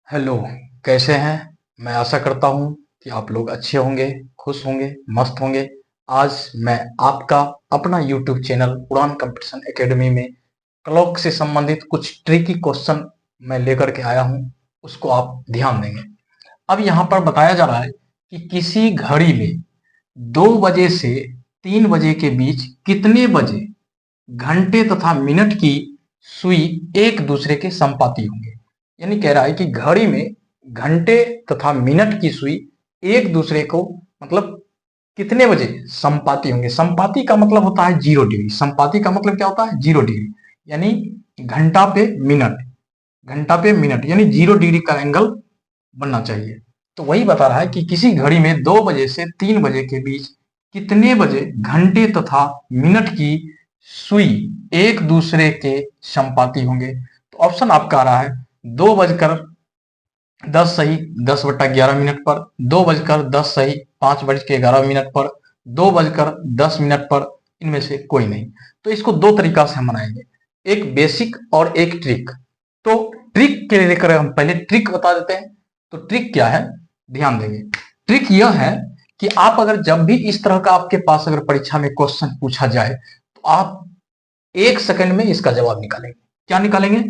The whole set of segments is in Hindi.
हेलो। कैसे हैं? मैं आशा करता हूं कि आप लोग अच्छे होंगे, खुश होंगे, मस्त होंगे। आज मैं आपका अपना यूट्यूब चैनल उड़ान कंपटीशन एकेडमी में क्लॉक से संबंधित कुछ ट्रिकी क्वेश्चन मैं लेकर के आया हूं। उसको आप ध्यान देंगे। अब यहाँ पर बताया जा रहा है कि किसी घड़ी में 2 बजे से 3 बजे के बीच कितने बजे घंटे तथा मिनट की सुई एक दूसरे के संपाती होंगे। यानी कह रहा है कि घड़ी में घंटे तथा मिनट की सुई एक दूसरे को मतलब कितने बजे संपाती होंगे। संपाती का मतलब होता है 0 डिग्री। संपाती का मतलब क्या होता है? 0 डिग्री। यानी घंटा पे मिनट, घंटा पे मिनट यानी 0 डिग्री का एंगल बनना चाहिए। तो वही बता रहा है कि किसी घड़ी में 2 बजे से 3 बजे के बीच कितने बजे घंटे तथा मिनट की सुई एक दूसरे के संपाती होंगे। तो ऑप्शन आपका आ रहा है 2:10 सही 10/11 मिनट पर, 2:10 सही 5:11 मिनट पर, 2:10 मिनट पर। इनमें से कोई नहीं। तो इसको दो तरीका से हम बनाएंगे, एक बेसिक और एक ट्रिक। तो ट्रिक के लेकर हम पहले ट्रिक बता देते हैं। तो ट्रिक क्या है, ध्यान देंगे। ट्रिक यह है कि आप अगर जब भी इस तरह का आपके पास अगर परीक्षा में क्वेश्चन पूछा जाए तो आप 1 सेकंड में इसका जवाब निकालेंगे। क्या निकालेंगे?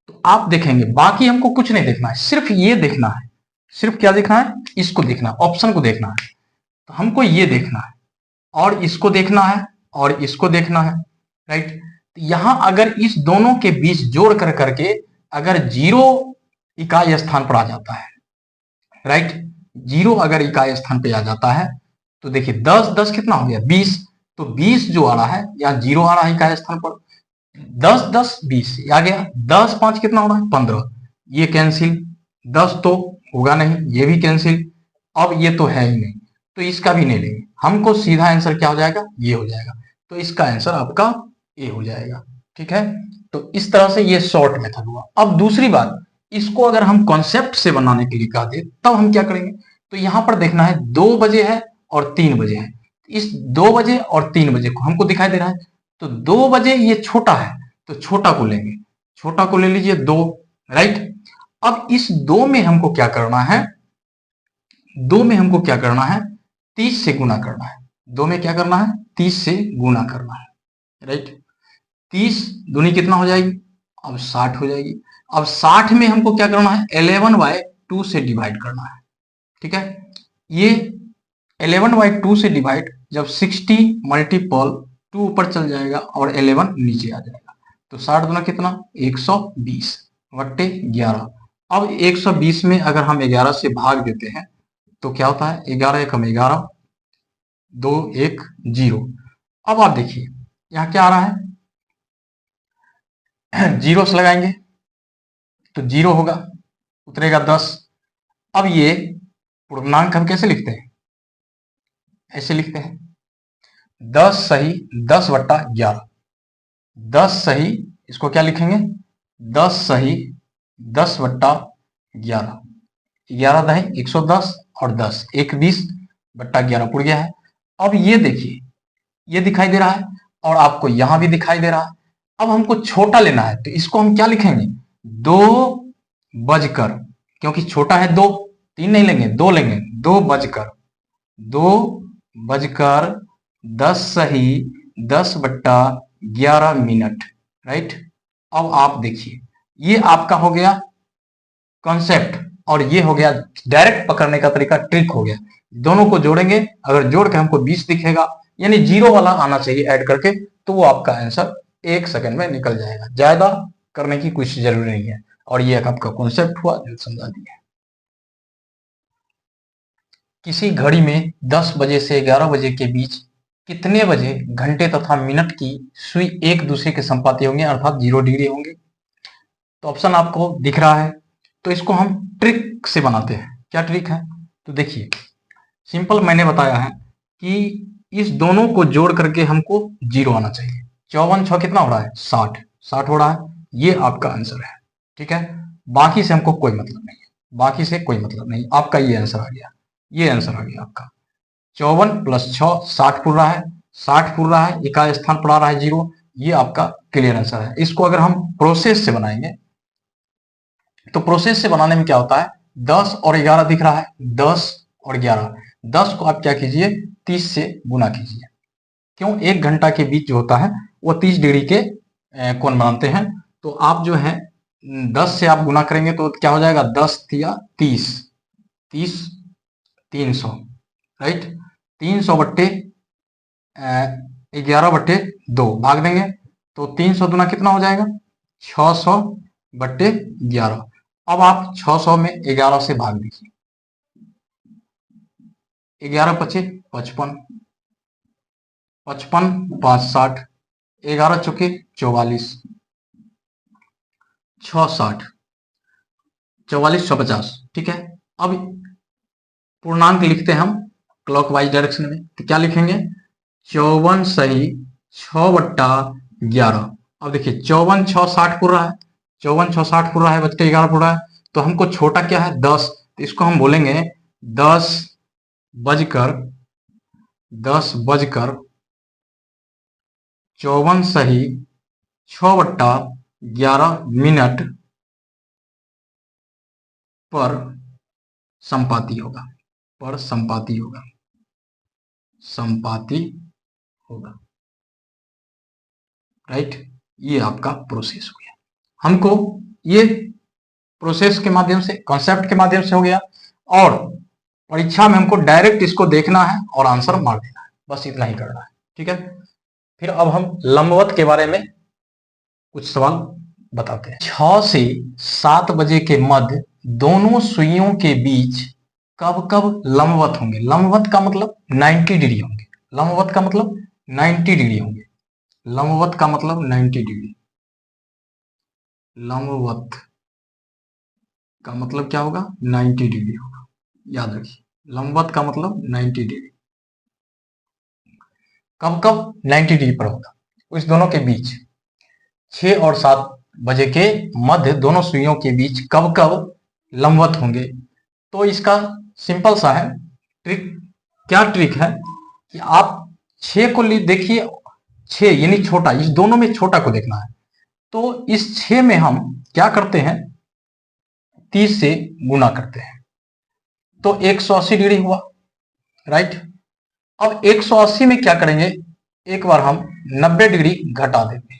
तो आप देखेंगे, बाकी हमको कुछ नहीं देखना है, सिर्फ ये देखना है। सिर्फ क्या देखना है? इसको देखना है, ऑप्शन को देखना है। तो हमको ये देखना है और इसको देखना है और इसको देखना है, राइट। यहां अगर इस दोनों के बीच जोड़ कर करके अगर जीरो इकाई स्थान पर आ जाता है, राइट, जीरो अगर इकाई स्थान पे आ जाता है तो देखिए 10 10 कितना हो गया? 20। तो 20 जो आ रहा है यहाँ जीरो आ रहा है इकाई स्थान पर। 10 10 20 आ गया। 10 5 कितना हो रहा है? 15। ये कैंसिल। 10 तो होगा नहीं, ये भी कैंसिल। अब ये तो है ही नहीं, तो इसका भी नहीं लेंगे। हमको सीधा आंसर क्या हो जाएगा? ये हो जाएगा। तो इसका आंसर आपका ए हो जाएगा। ठीक है। तो इस तरह से ये शॉर्ट मेथड हुआ। अब दूसरी बात, इसको अगर हम कॉन्सेप्ट से बनाने के लिए कहते तब हम क्या करेंगे? तो यहां पर देखना है 2 बजे है और 3 बजे है। इस 2 बजे और 3 बजे को हमको दिखाई दे रहा है। तो 2 बजे ये छोटा है तो छोटा को लेंगे, छोटा को ले लीजिए 2, राइट। अब इस 2 में हमको क्या करना है? 2 में हमको क्या करना है? 30 से गुना करना है। 2 में क्या करना है? 30 से गुना करना है, राइट। 30 दूनी कितना हो जाएगी? अब 60 हो जाएगी। अब 60 में हमको क्या करना है? 11/2 से डिवाइड करना है। ठीक है। ये 11/2 से डिवाइड जब 60 मल्टीपल 2 ऊपर चल जाएगा और 11 नीचे आ जाएगा। तो 60 दूना कितना? 120/11। अब 120 में अगर हम 11 से भाग देते हैं तो क्या होता है? 11 1 हम 11, 2 1 0। अब आप देखिए यहाँ क्या आ रहा है? जीरो से लगाएंगे तो जीरो होगा, उतरेगा 10। अब ये पूर्णांक हम कैसे लिखते हैं? ऐसे लिखते हैं 10 सही 10/11। 10 सही, इसको क्या लिखेंगे? 10 सही 10/11। 11 दही 110 और 10 एक 20/11 पुड़ गया है। अब ये देखिए, ये दिखाई दे रहा है और आपको यहां भी दिखाई दे रहा है। अब हमको छोटा लेना है तो इसको हम क्या लिखेंगे? 2 बजकर, क्योंकि छोटा है 2, 3 नहीं लेंगे, 2 लेंगे। 2 बजकर 10 सही 10/11 मिनट, राइट। अब आप देखिए, ये आपका हो गया कॉन्सेप्ट और ये हो गया डायरेक्ट पकड़ने का तरीका, ट्रिक हो गया। दोनों को जोड़ेंगे, अगर जोड़ के हमको 20 दिखेगा यानी जीरो वाला आना चाहिए ऐड करके, तो वो आपका आंसर 1 सेकंड में निकल जाएगा। ज्यादा करने की कुछ जरूरी नहीं है। और ये आपका कॉन्सेप्ट हुआ जो समझा दिया। किसी घड़ी में 10 बजे से 11 बजे के बीच कितने बजे घंटे तथा मिनट की सुई एक दूसरे के संपाती होंगे अर्थात 0 डिग्री होंगे। तो ऑप्शन आपको दिख रहा है। तो इसको हम ट्रिक से बनाते हैं। क्या ट्रिक है? तो देखिए, सिंपल मैंने बताया है कि इस दोनों को जोड़ करके हमको जीरो आना चाहिए। 54 6 कितना हो रहा है? 60। 60 हो रहा है। ये आपका आंसर है। ठीक है। बाकी से हमको कोई मतलब नहीं है, बाकी से कोई मतलब नहीं। आपका ये आंसर आ गया, ये आंसर आ गया आपका। 54 + 6 60 पुर रहा है, 60 पुर रहा है, इकाई स्थान पर आ रहा है 0। ये आपका क्लियर आंसर है। इसको अगर हम प्रोसेस से बनाएंगे तो प्रोसेस से बनाने में क्या होता है, 10 और 11 दिख रहा है, 10 और 11, 10 को आप क्या कीजिए 30 से गुना कीजिए। क्यों, 1 घंटा के बीच जो होता है वो 30 डिग्री के कोण बनाते हैं। तो आप जो है 10 से आप गुना करेंगे तो क्या हो जाएगा, 10 या 30, 30 300, राइट। 300 बट्टे 11/2 भाग देंगे तो 300 दुना कितना हो जाएगा, 600/11। अब आप 600 में 11 से भाग दीजिए, 11 पचे 55, 55 5 60, 11 चौके 44, 6 60, 44 650, ठीक है। अब पूर्णांक लिखते हैं हम क्लॉकवाइज डायरेक्शन में, तो क्या लिखेंगे, 54 सही 6/11। अब देखिए 54 6 60 पूरा है, 54 6 60 पूरा है, बचके 11 पूरा है, तो हमको छोटा क्या है 10, तो इसको हम बोलेंगे 10 बजकर 54 सही 6/11 मिनट पर संपाती होगा, पर संपाती होगा, संपाती होगा, राइट। ये आपका प्रोसेस हो गया। हमको ये प्रोसेस के माध्यम से, कॉन्सेप्ट के माध्यम से हो गया, और परीक्षा में हमको डायरेक्ट इसको देखना है और आंसर मार देना है, बस इतना ही करना है, ठीक है। फिर अब हम लंबवत के बारे में कुछ सवाल बताते हैं। 6 से 7 बजे के मध्य दोनों सुइयों के बीच कब कब लंबवत होंगे। लंबवत का मतलब 90 डिग्री होंगे, लंबवत का मतलब 90 डिग्री होंगे, लंबवत का मतलब 90 डिग्री, लंबवत का मतलब क्या होगा, 90 डिग्री होगा, याद रखिए, लंबवत का मतलब 90 डिग्री। कब कब 90 डिग्री पर होगा, इस दोनों के बीच 6 और 7 बजे के मध्य दोनों सुइयों के बीच कब कब लंबवत होंगे। तो इसका सिंपल सा है ट्रिक। क्या ट्रिक है कि आप 6 को देखिए, 6 यानी छोटा, इस दोनों में छोटा को देखना है। तो इस 6 में हम क्या करते हैं, 30 से गुना करते हैं, तो 180 डिग्री हुआ, राइट। अब 180 में क्या करेंगे, एक बार हम 90 डिग्री घटा देंगे,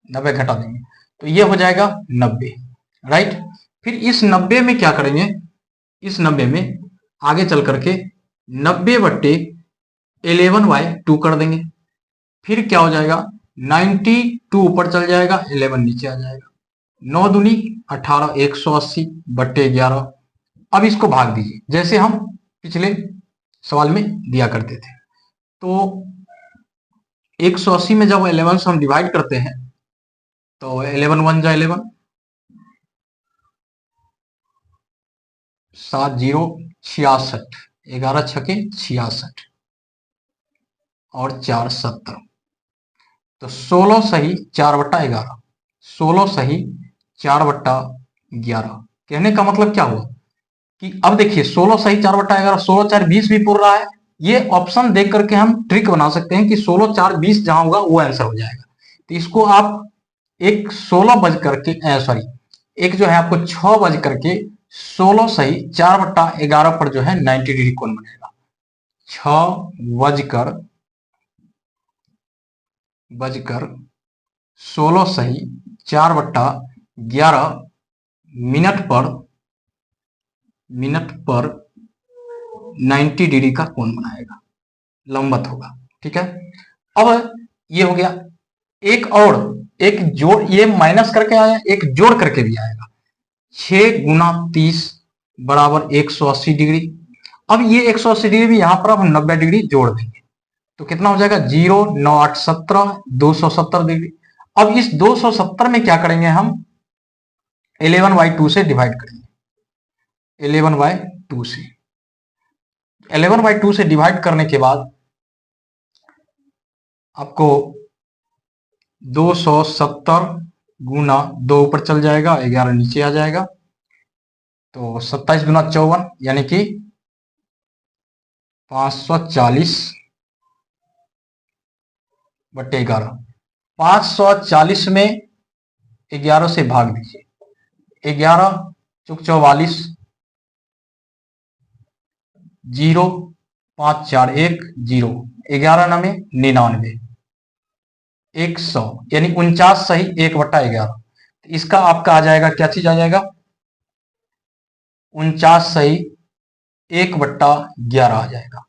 90 घटा देंगे तो ये हो जाएगा 90, राइट। फिर इस 90 में क्या करेंगे, इस 90 में आगे चल करके 90/11/2 कर देंगे, फिर क्या हो जाएगा, 92 ऊपर चल जाएगा, 11 नीचे आ जाएगा, 9 दूनी 18, 180/11। अब इसको भाग दीजिए जैसे हम पिछले सवाल में दिया करते थे। तो 180 में जब 11 से हम डिवाइड करते हैं तो 11 1 जा 11, 7 0 66, 11 छके 66 और 4 70, तो 16 सही 4/11, 16 सही 4/11। कहने का मतलब क्या हुआ कि अब देखिए 16 सही 4/11, 16 4 20 भी पूर रहा है। ये ऑप्शन देख करके हम ट्रिक बना सकते हैं कि 16 4 20 जहां होगा वो आंसर हो जाएगा। तो इसको आप एक 16 बज करके सॉरी, एक जो है आपको 6 बज करके 16 सही 4/11 पर जो है 90 डिग्री कोण बनेगा। 6 बजकर 16 सही 4/11 मिनट पर 90 डिग्री का कोण बनाएगा, लंबवत होगा, ठीक है। अब ये हो गया, एक और एक जोड़, ये माइनस करके आया, एक जोड़ करके भी आएगा, 6 गुना 30 बराबर 180 डिग्री। अब ये 180 डिग्री भी यहां पर अब हम 90 डिग्री जोड़ देंगे तो कितना हो जाएगा, 0 9 8 17 270 डिग्री। अब इस 270 में क्या करेंगे हम, 11/2 से डिवाइड करेंगे, 11/2 से, 11/2 से डिवाइड करने के बाद आपको 270 गुना 2 ऊपर चल जाएगा, 11 नीचे आ जाएगा, तो 27 गुना 54 यानी कि 540/11, 540 में 11 से भाग दीजिए, 11 चौक 44, 0 5 4 1 0, 11 9 99, 100 यानी 49 सही 1/11। इसका आपका आ जाएगा, क्या चीज आ जाएगा, 49 सही 1/11 आ जाएगा।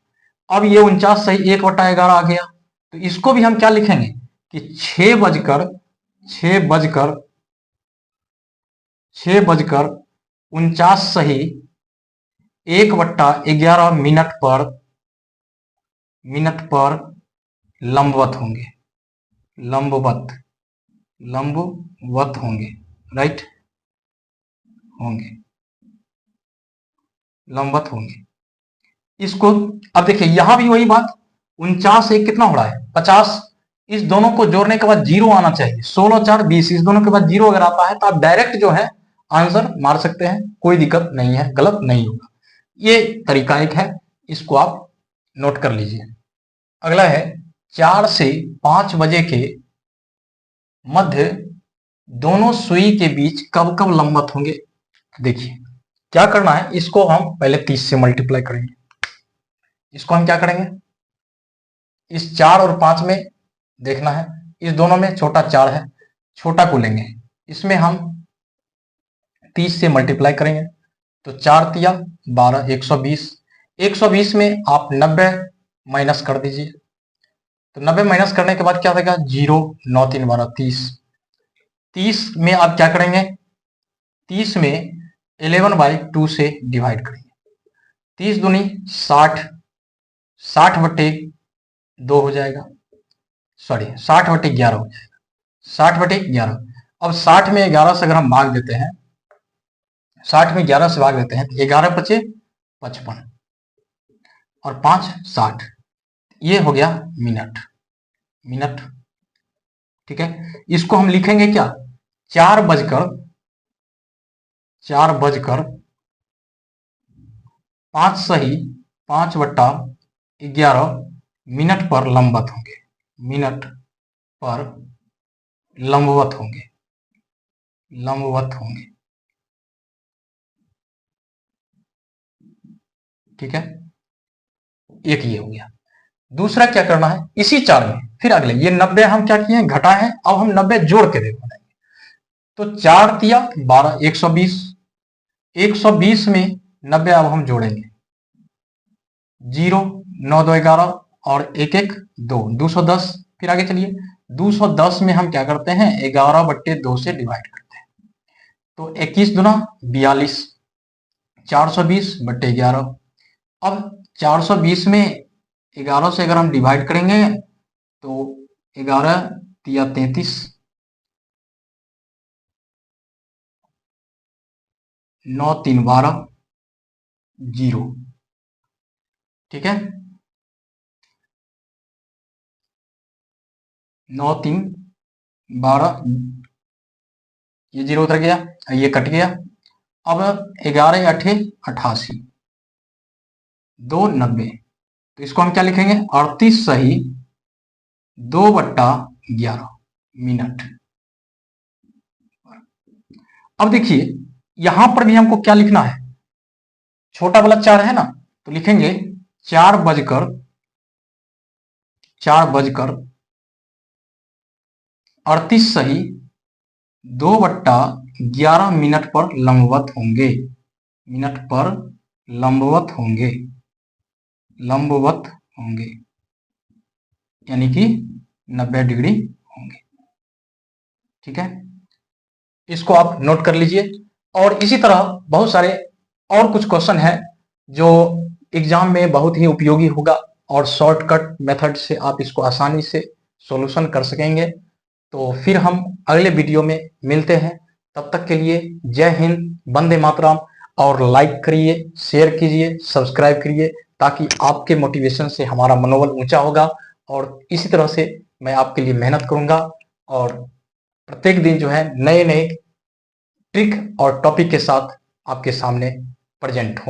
अब ये 49 सही 1/11 आ गया, तो इसको भी हम क्या लिखेंगे कि 6:49 सही 1/11 मिनट पर लंबवत होंगे, लंबवत होंगे, राइट, होंगे, लंबवत होंगे। इसको अब देखिए यहां भी वही बात, 49 एक कितना हो रहा है 50, इस दोनों को जोड़ने के बाद 0 आना चाहिए, 16 4 20, इस दोनों के बाद 0 अगर आता है तो आप डायरेक्ट जो है आंसर मार सकते हैं, कोई दिक्कत नहीं है, गलत नहीं होगा। ये तरीका एक है, इसको आप नोट कर लीजिए। अगला है 4 से 5 बजे के मध्य दोनों सुई के बीच कब कब लंबवत होंगे। देखिए क्या करना है, इसको हम पहले 30 से मल्टीप्लाई करेंगे। इसको हम क्या करेंगे, इस 4 और 5 में देखना है, इस दोनों में छोटा 4 है, छोटा को लेंगे, इसमें हम 30 से मल्टीप्लाई करेंगे, तो 4 तिया 12, 120, 120 में आप 90 माइनस कर दीजिए, तो 90 माइनस करने के बाद क्या देगा, 0 9 3 12 30, 30 में आप क्या करेंगे, 30 में 11/2 से डिवाइड करेंगे, 30 दूनी 60, 60/2 हो जाएगा, सॉरी 60/11 हो जाएगा, 60/11। अब 60 में 11 से अगर हम भाग देते हैं, 60 में 11 से भाग देते हैं तो 11 बचे 55 और 5 60, ये हो गया मिनट, ठीक है। इसको हम लिखेंगे क्या, 4 बजकर 5 सही 5/11 मिनट पर लंबवत होंगे, मिनट पर लंबवत होंगे, ठीक है। एक ये हो गया। दूसरा क्या करना है, इसी 4 में फिर अगले ये 90 हम क्या किए हैं, घटाए हैं, अब हम 90 जोड़ के देखो, तो 4 तिया 12, 120, 120 में 90 अब हम जोड़ेंगे, 0 9 2 11 और 1 1 2, 210। फिर आगे चलिए, 210 में हम क्या करते हैं, 11/2 से डिवाइड करते हैं, तो 21 दूना 42, 420/11। अब 420 में 11 से अगर हम डिवाइड करेंगे तो 11 तिया 33, 9 3 12 0, ठीक है, 9 3 12, ये 0 उतर गया, ये कट गया। अब 11 8 88, 2 90, तो इसको हम क्या लिखेंगे, 38 सही 2/11 मिनट। अब देखिए यहां पर भी हमको क्या लिखना है, छोटा वाला 4 है ना, तो लिखेंगे 4 बजकर 38 सही 2/11 मिनट पर लंबवत होंगे, यानी कि 90 डिग्री होंगे, ठीक है। इसको आप नोट कर लीजिए। और इसी तरह बहुत सारे और कुछ क्वेश्चन हैं जो एग्जाम में बहुत ही उपयोगी होगा और शॉर्टकट मेथड से आप इसको आसानी से सॉल्यूशन कर सकेंगे। तो फिर हम अगले वीडियो में मिलते हैं, तब तक के लिए जय हिंद, वंदे मातरम। और लाइक करिए, शेयर कीजिए, सब्सक्राइब करिए, ताकि आपके मोटिवेशन से हमारा मनोबल ऊंचा होगा। और इसी तरह से मैं आपके लिए मेहनत करूंगा और प्रत्येक दिन जो है नए नए ट्रिक और टॉपिक के साथ आपके सामने प्रेजेंट हूँ।